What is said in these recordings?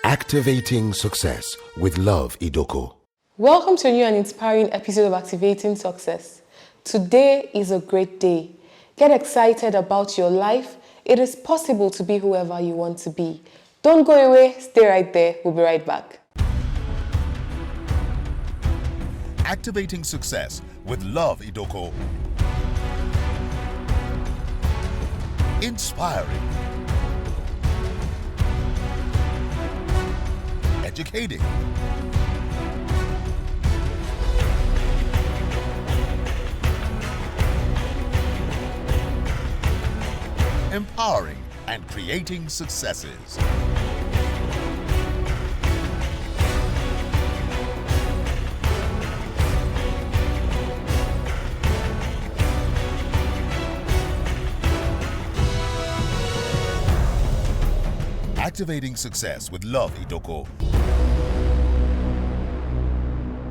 Activating Success with Love Idoko. Welcome to a new and inspiring episode of Activating Success. Today is a great day. Get excited about your life. It is possible to be whoever you want to be. Don't go away, stay right there. We'll be right back. Activating Success with Love Idoko. Inspiring. Educating. Empowering and creating successes. Activating Success with Love Idoko.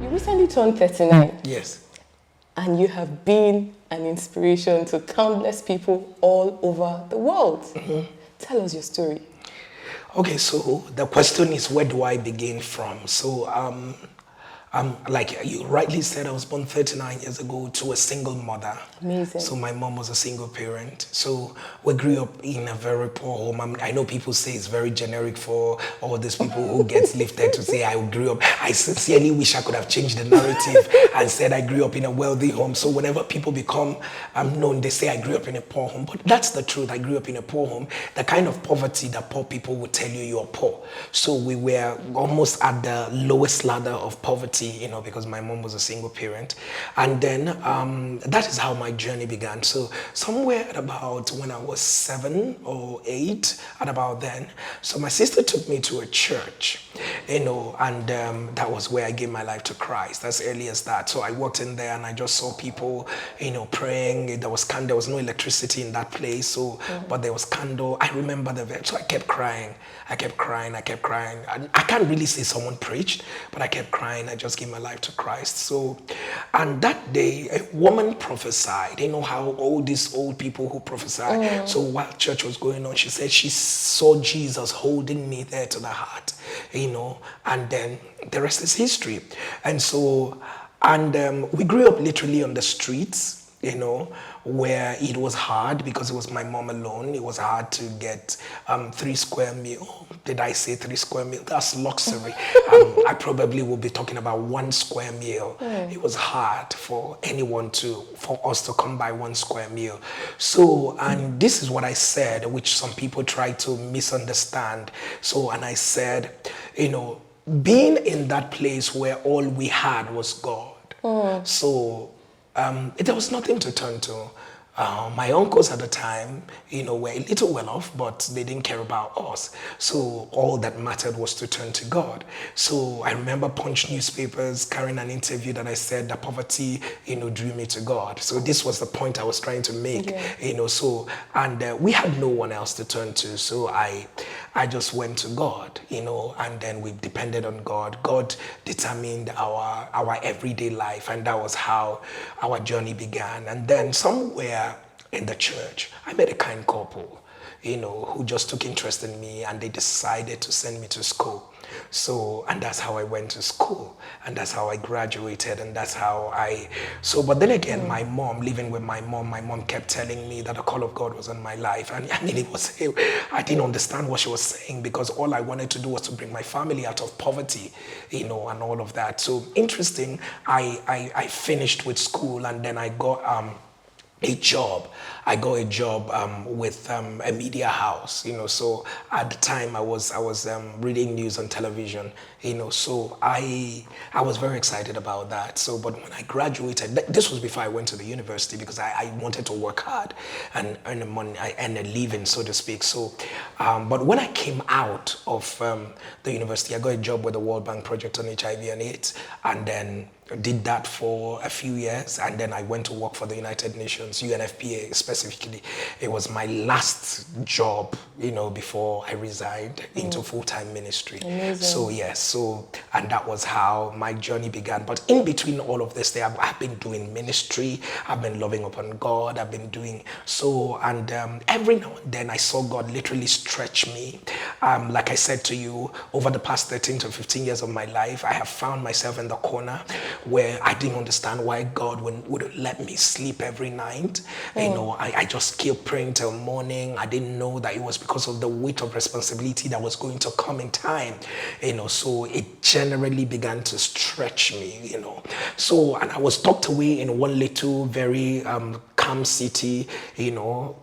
You recently turned 39. Yes. And you have been an inspiration to countless people all over the world. Tell us your story. Okay, so the question is, where do I begin from? So, like you rightly said, I was born 39 years ago to a single mother. Amazing. So my mom was a single parent. So we grew up in a very poor home. I know people say it's very generic for all these people who get lifted to say I grew up. I sincerely wish I could have changed the narrative and said I grew up in a wealthy home. So whenever people become known, they say I grew up in a poor home. But that's the truth. I grew up in a poor home. The kind of poverty that poor people would tell you you're poor. So we were almost at the lowest ladder of poverty, you know, because my mom was a single parent. And then that is how my journey began. So somewhere at about when I was 7 or 8, at about then, so my sister took me to a church, you know, and that was where I gave my life to Christ, as early as that. So I walked in there and I just saw people, you know, praying. There was no electricity in that place, so but there was candle. I remember so I kept crying. I kept crying. I can't really say someone preached, but I kept crying. I just gave my life to Christ. So, and that day, a woman prophesied. You know how all these old people who prophesy. So while church was going on, she said she saw Jesus holding me there to the heart, you know, and then the rest is history. And so, we grew up literally on the streets, you know, where it was hard because it was my mom alone. It was hard to get 3 square meal. Did I say 3 square meal? That's luxury. I probably will be talking about 1 square meal. It was hard for for us to come by 1 square meal. So, and this is what I said, which some people try to misunderstand. So, and I said, you know, being in that place where all we had was God. So, there was nothing to turn to. My uncles at the time, you know, were a little well off, but they didn't care about us. So all that mattered was to turn to God. So I remember Punch newspapers carrying an interview that I said that poverty, you know, drew me to God. So this was the point I was trying to make, you know. So, and we had no one else to turn to. So I just went to God, you know, and then we depended on God. God determined our everyday life, and that was how our journey began. And then somewhere in the church, I met a kind couple, you know, who just took interest in me, and they decided to send me to school. So, and that's how I went to school, and that's how I graduated, and that's how but then again, my mom, living with my mom kept telling me that the call of God was on my life. And I mean, I didn't understand what she was saying, because all I wanted to do was to bring my family out of poverty, you know, and all of that. So interesting, I finished with school, and then I got a job. I got a job with a media house, you know. So at the time I was reading news on television, you know. So I was very excited about that. So, but when I graduated, this was before I went to the university, because I wanted to work hard and earn the money and a living, so to speak. So, but when I came out of the university, I got a job with the World Bank project on HIV and AIDS, and then did that for a few years, and then I went to work for the United Nations, UNFPA specifically. It was my last job, before I resigned into full-time ministry. Amazing. So yes, and that was how my journey began. But in between all of this, I've been doing ministry, I've been loving upon God, I've been doing so, and every now and then I saw God literally stretch me. Like I said to you, over the past 13 to 15 years of my life, I have found myself in the corner where I didn't understand why God would let me sleep every night. I just kept praying till morning. I didn't know that it was because of the weight of responsibility that was going to come in time. So it generally began to stretch me. And I was tucked away in one little very calm city,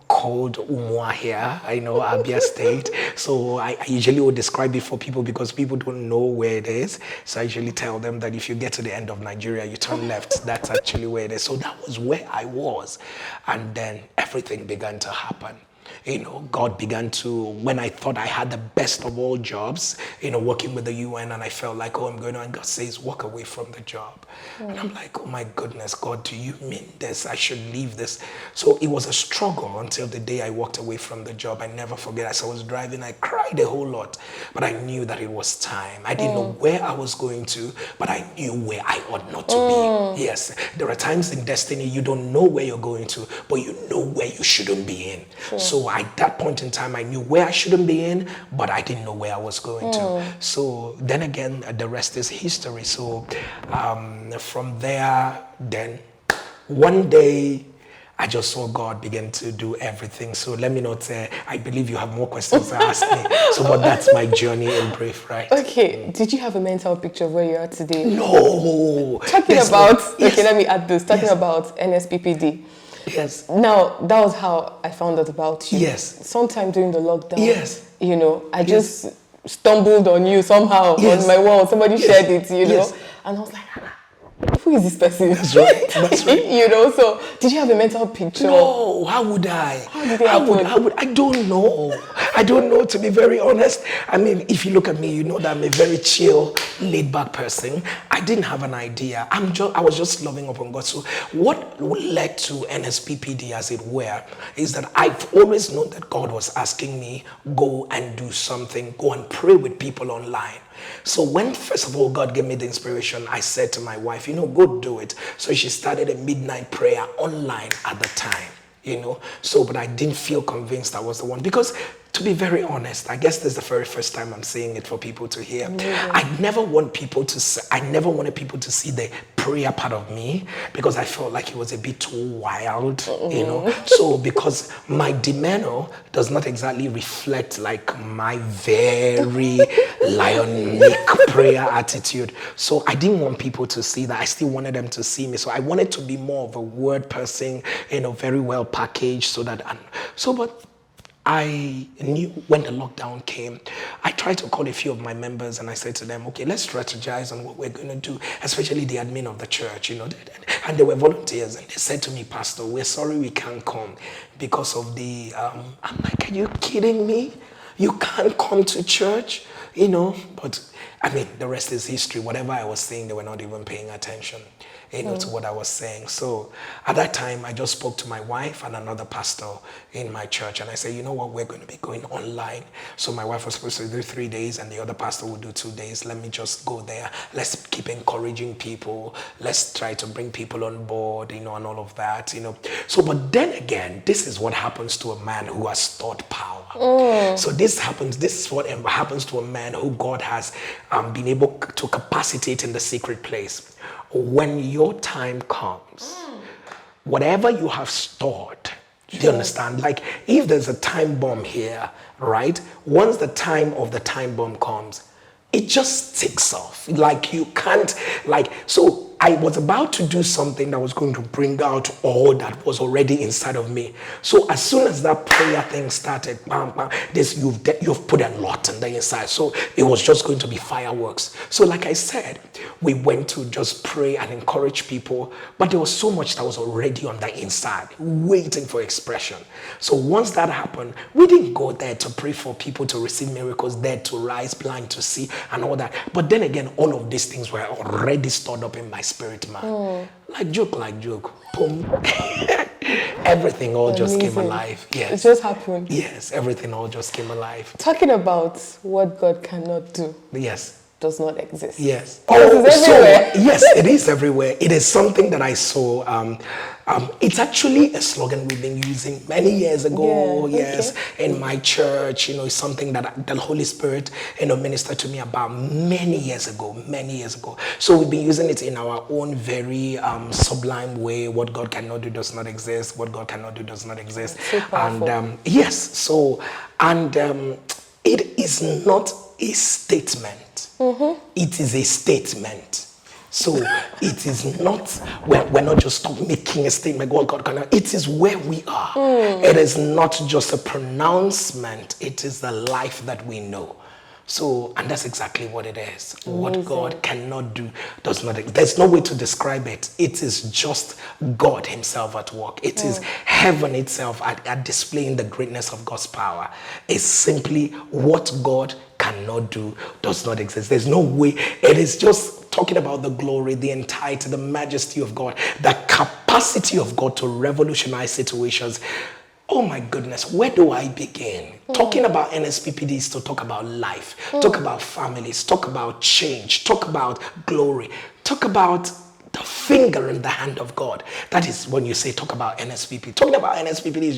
called Umuahia, Abia State. So I usually would describe it for people because people don't know where it is. So I usually tell them that if you get to the end of Nigeria, you turn left. That's actually where it is. So that was where I was. And then everything began to happen. God began to, when I thought I had the best of all jobs, working with the UN, and I felt like, I'm going to, and God says, walk away from the job. And I'm like, oh my goodness, God, do you mean this? I should leave this. So it was a struggle until the day I walked away from the job. I never forget, as I was driving, I cried a whole lot, but I knew that it was time. I didn't know where I was going to, but I knew where I ought not to be. Yes, there are times in destiny you don't know where you're going to, but you know where you shouldn't be in. Sure. So at that point in time, I knew where I shouldn't be in, but I didn't know where I was going to. So then again, the rest is history. So from there, then one day, I just saw God begin to do everything. So let me not say, I believe you have more questions to ask me. So, but that's my journey in brief, right? Okay, did you have a mental picture of where you are today? No. Talking about, okay, let me add this, talking about NSPPD. Yes. Now, that was how I found out about you. Yes. Sometime during the lockdown. Yes. I just stumbled on you somehow on my wall. Somebody shared it, and I was like, who is this person? That's right. That's right. So did you have a mental picture? No, how would I? How did it happen? I don't know. I don't know, to be very honest. I mean, if you look at me, you know that I'm a very chill, laid-back person. I didn't have an idea. I was just loving upon God. So what led to NSPPD, as it were, is that I've always known that God was asking me, go and do something, go and pray with people online. So when, first of all, God gave me the inspiration, I said to my wife, go do it. So she started a midnight prayer online at the time, but I didn't feel convinced I was the one, because to be very honest, I guess this is the very first time I'm saying it for people to hear. I never wanted people to see the prayer part of me, because I felt like it was a bit too wild, So because my demeanor does not exactly reflect like my very lionic prayer attitude. So I didn't want people to see that. I still wanted them to see me. So I wanted to be more of a word person, very well packaged, but I knew when the lockdown came, I tried to call a few of my members and I said to them, okay, let's strategize on what we're going to do, especially the admin of the church, and they were volunteers, and they said to me, Pastor, we're sorry we can't come because of the, I'm like, are you kidding me? You can't come to church, but I mean, the rest is history. Whatever I was saying, they were not even paying attention, to what I was saying. So at that time, I just spoke to my wife and another pastor in my church. And I said, you know what, we're going to be going online. So my wife was supposed to do 3 days and the other pastor would do 2 days. Let me just go there. Let's keep encouraging people. Let's try to bring people on board, and all of that, So, but then again, this is what happens to a man who has stored power. So this is what happens to a man who God has been able to capacitate in the secret place. When your time comes, whatever you have stored, do you understand? Like if there's a time bomb here, right? Once the time of the time bomb comes, it just ticks off. Like you can't, so I was about to do something that was going to bring out all that was already inside of me. So as soon as that prayer thing started, you've put a lot in the inside. So it was just going to be fireworks. So like I said, we went to just pray and encourage people, but there was so much that was already on the inside, waiting for expression. So once that happened, we didn't go there to pray for people to receive miracles, dead to rise, blind to see, and all that. But then again, all of these things were already stored up in my spirit man. Like joke. Boom. Everything all just came Amazing. alive. Yes. It just happened. Yes, everything all just came alive. Talking about what God cannot do Yes. does not exist. Yes. It's everywhere. Yes, it is everywhere. It is something that I saw. It's actually a slogan we've been using many years ago. Yeah, yes, in my church. It's something that the Holy Spirit, ministered to me about many years ago. So we've been using it in our own very sublime way. What God cannot do does not exist. What God cannot do does not exist. So powerful. And yes, so it is not a statement. It is a statement. So it is not, we're not just making a statement, God cannot. It is where we are. It is not just a pronouncement. It is the life that we know. So, and that's exactly what it is. Amazing. What God cannot do does not, there's no way to describe it. It is just God himself at work. It is heaven itself at displaying the greatness of God's power. It's simply what God cannot do does not exist. There's no way. It is just talking about the glory, the entirety, the majesty of God, the capacity of God to revolutionize situations. Oh my goodness, where do I begin? Talking about NSPPD is to talk about life, talk about families, talk about change, talk about glory, talk about the finger in the hand of God. That is when you say talk about NSPP. Talking about NSPPD is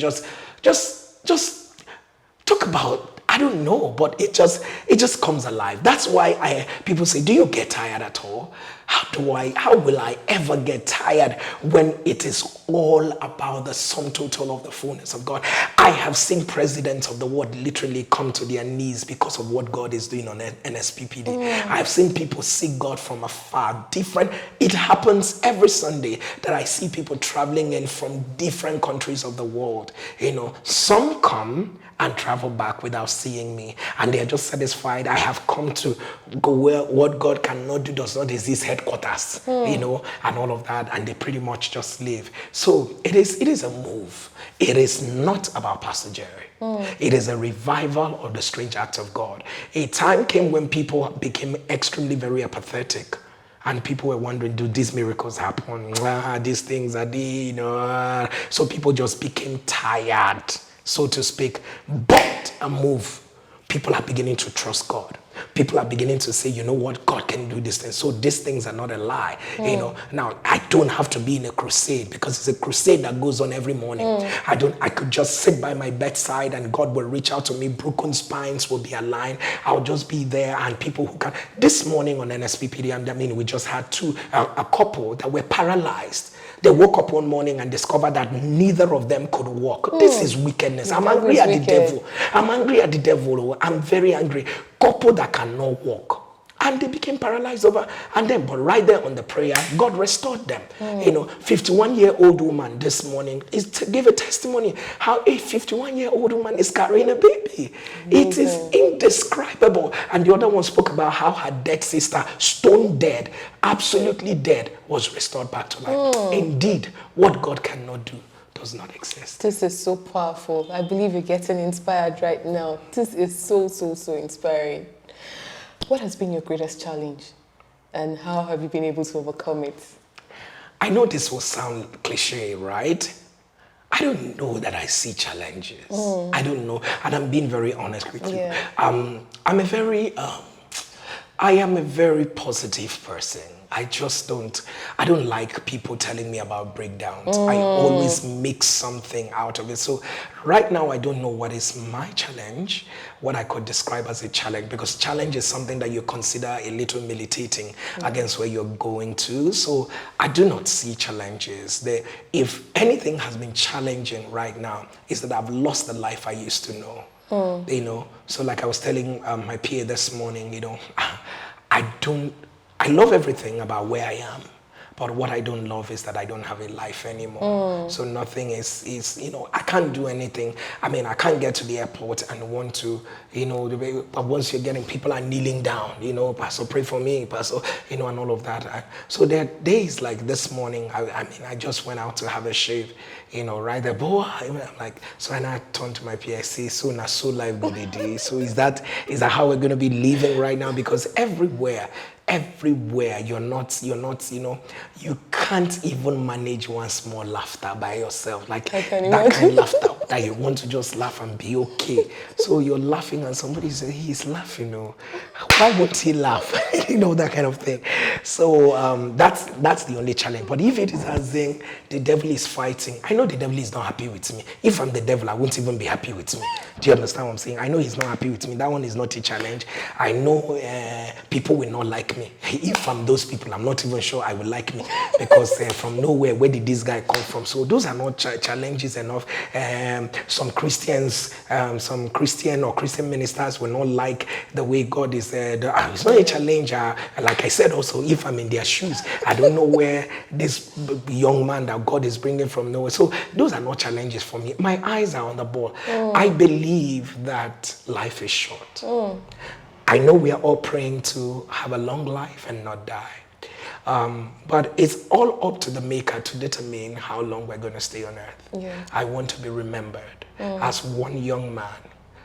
just talk about, I don't know, but it just comes alive. That's why people say, do you get tired at all? How will I ever get tired when it is all about the sum total of the fullness of God? I have seen presidents of the world literally come to their knees because of what God is doing on NSPPD. I have seen people seek God from afar, different. It happens every Sunday that I see people traveling in from different countries of the world. Some come and travel back without seeing me, and they are just satisfied. I have come to go where what God cannot do does not exist headquarters, and all of that, and they pretty much just leave. So it is a move. It is not about Pastor Jerry. It is a revival of the strange acts of God. A time came when people became extremely very apathetic. And people were wondering, do these miracles happen? These things are so people just became tired, so to speak. But a move. People are beginning to trust God. People are beginning to say, you know what, God can do this thing. So these things are not a lie. Now I don't have to be in a crusade, because it's a crusade that goes on every morning. I could just sit by my bedside and God will reach out to me. Broken spines will be aligned. I'll just be there, and people who can. This morning on NSPPD, we just had a couple that were paralyzed. They woke up one morning and discovered that neither of them could walk. This is wickedness. I'm angry at the devil. I'm angry at the devil. I'm very angry. Couple that cannot walk. And they became paralyzed but right there on the prayer, God restored them. 51-year-old woman this morning gave a testimony how a 51-year-old woman is carrying a baby. It is indescribable. And the other one spoke about how her dead sister, stone dead, absolutely dead, was restored back to life. Indeed, what God cannot do does not exist. This is so powerful. I believe you're getting inspired right now. This is so inspiring. What has been your greatest challenge, and how have you been able to overcome it? I know this will sound cliche, right? I don't know that I see challenges. I don't know, and I'm being very honest with you. Yeah. I am a very positive person. I don't like people telling me about breakdowns. I always make something out of it. So right now, I don't know what is my challenge, what I could describe as a challenge, because challenge is something that you consider a little militating against where you're going to. So I do not see challenges. If anything has been challenging right now, is that I've lost the life I used to know. So like I was telling my PA this morning, I love everything about where I am, but what I don't love is that I don't have a life anymore. So nothing is I can't do anything. I can't get to the airport and want to, but once you're getting, people are kneeling down, Pastor, pray for me, Pastor, and all of that. So there are days like this morning, I just went out to have a shave, right there, boy, I'm like, so and I turned to my PSC, so life good day. So is that how we're going to be living right now? Because everywhere, everywhere. You're not, you can't even manage one small laughter by yourself. Like I can that kind imagine. of laughter that you want to just laugh and be okay. So you're laughing and somebody says, he's laughing. Why won't he laugh? That kind of thing. So that's the only challenge. But if it is as in the devil is fighting, I know the devil is not happy with me. If I'm the devil, I won't even be happy with me. Do you understand what I'm saying? I know he's not happy with me. That one is not a challenge. I know people will not like me. If I'm those people, I'm not even sure I will like me, because from nowhere, where did this guy come from? So those are not challenges enough. Some Christians, some Christian or Christian ministers will not like the way God is. It's not a challenge. Like I said also, if I'm in their shoes, I don't know where this young man that God is bringing from nowhere. So those are not challenges for me. My eyes are on the ball. I believe that life is short. I know we are all praying to have a long life and not die. But it's all up to the Maker to determine how long we're going to stay on earth. Yeah. I want to be remembered as one young man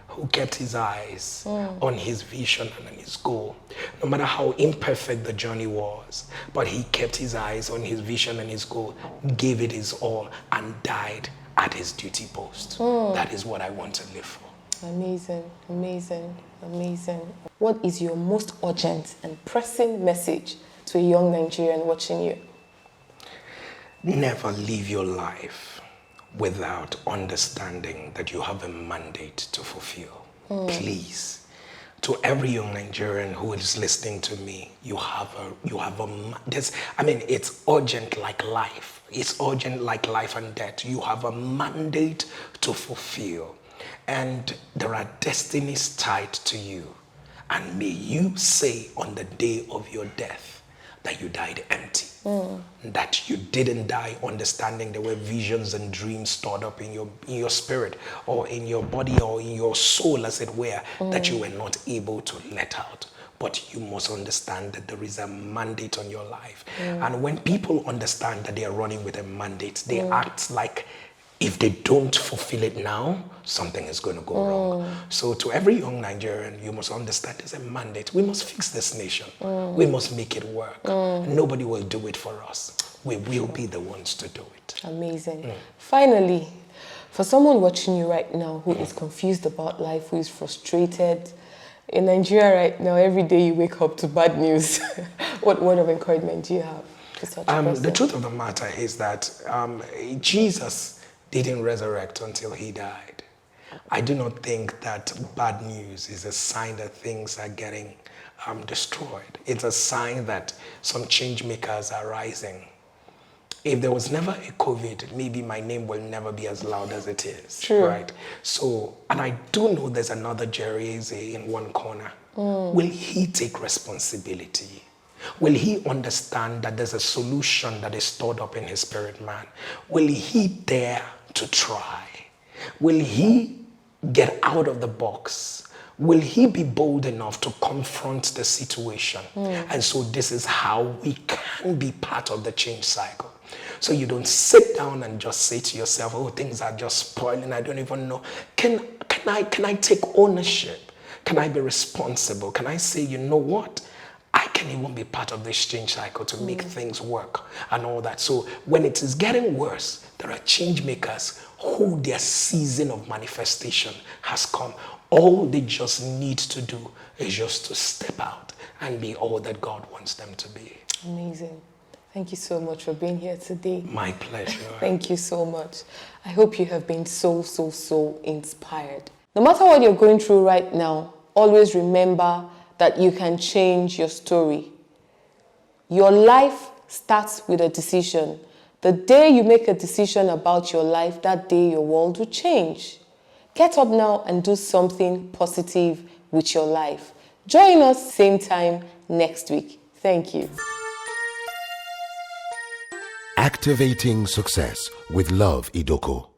who kept his eyes on his vision and on his goal. No matter how imperfect the journey was, but he kept his eyes on his vision and his goal, gave it his all, and died at his duty post. That is what I want to live for. Amazing, amazing, amazing. What is your most urgent and pressing message to a young Nigerian watching you? Never live your life without understanding that you have a mandate to fulfill. Please, to every young Nigerian who is listening to me, it's urgent like life. It's urgent like life and death. You have a mandate to fulfill. And there are destinies tied to you. And may you say on the day of your death that you died empty. That you didn't die understanding there were visions and dreams stored up in your spirit, or in your body, or in your soul, as it were, that you were not able to let out. But you must understand that there is a mandate on your life. And when people understand that they are running with a mandate, they act like if they don't fulfill it now, something is going to go wrong. So to every young Nigerian, you must understand there's a mandate. We must fix this nation. We must make it work. Nobody will do it for us. We will be the ones to do it. Amazing. Finally, for someone watching you right now who is confused about life, who is frustrated, in Nigeria right now, every day you wake up to bad news. What word of encouragement do you have to such a person? The truth of the matter is that Jesus didn't resurrect until he died. I do not think that bad news is a sign that things are getting destroyed. It's a sign that some change makers are rising. If there was never a COVID, maybe my name will never be as loud as it is. True. Right? So, and I do know there's another Jerry Eze in one corner. Will he take responsibility? Will he understand that there's a solution that is stored up in his spirit man? Will he dare to try? Will he get out of the box? Will he be bold enough to confront the situation? And so this is how we can be part of the change cycle. So you don't sit down and just say to yourself, oh, things are just spoiling, I don't even know. Can I take ownership? Can I be responsible? Can I say, you know what? I can even be part of this change cycle to make things work and all that. So when it is getting worse, there are change makers who their season of manifestation has come. All they just need to do is just to step out and be all that God wants them to be. Amazing. Thank you so much for being here today. My pleasure. Thank you so much. I hope you have been so inspired. No matter what you're going through right now, always remember that you can change your story. Your life starts with a decision. The day you make a decision about your life, that day your world will change. Get up now and do something positive with your life. Join us same time next week. Thank you. Activating success with Love Idoko.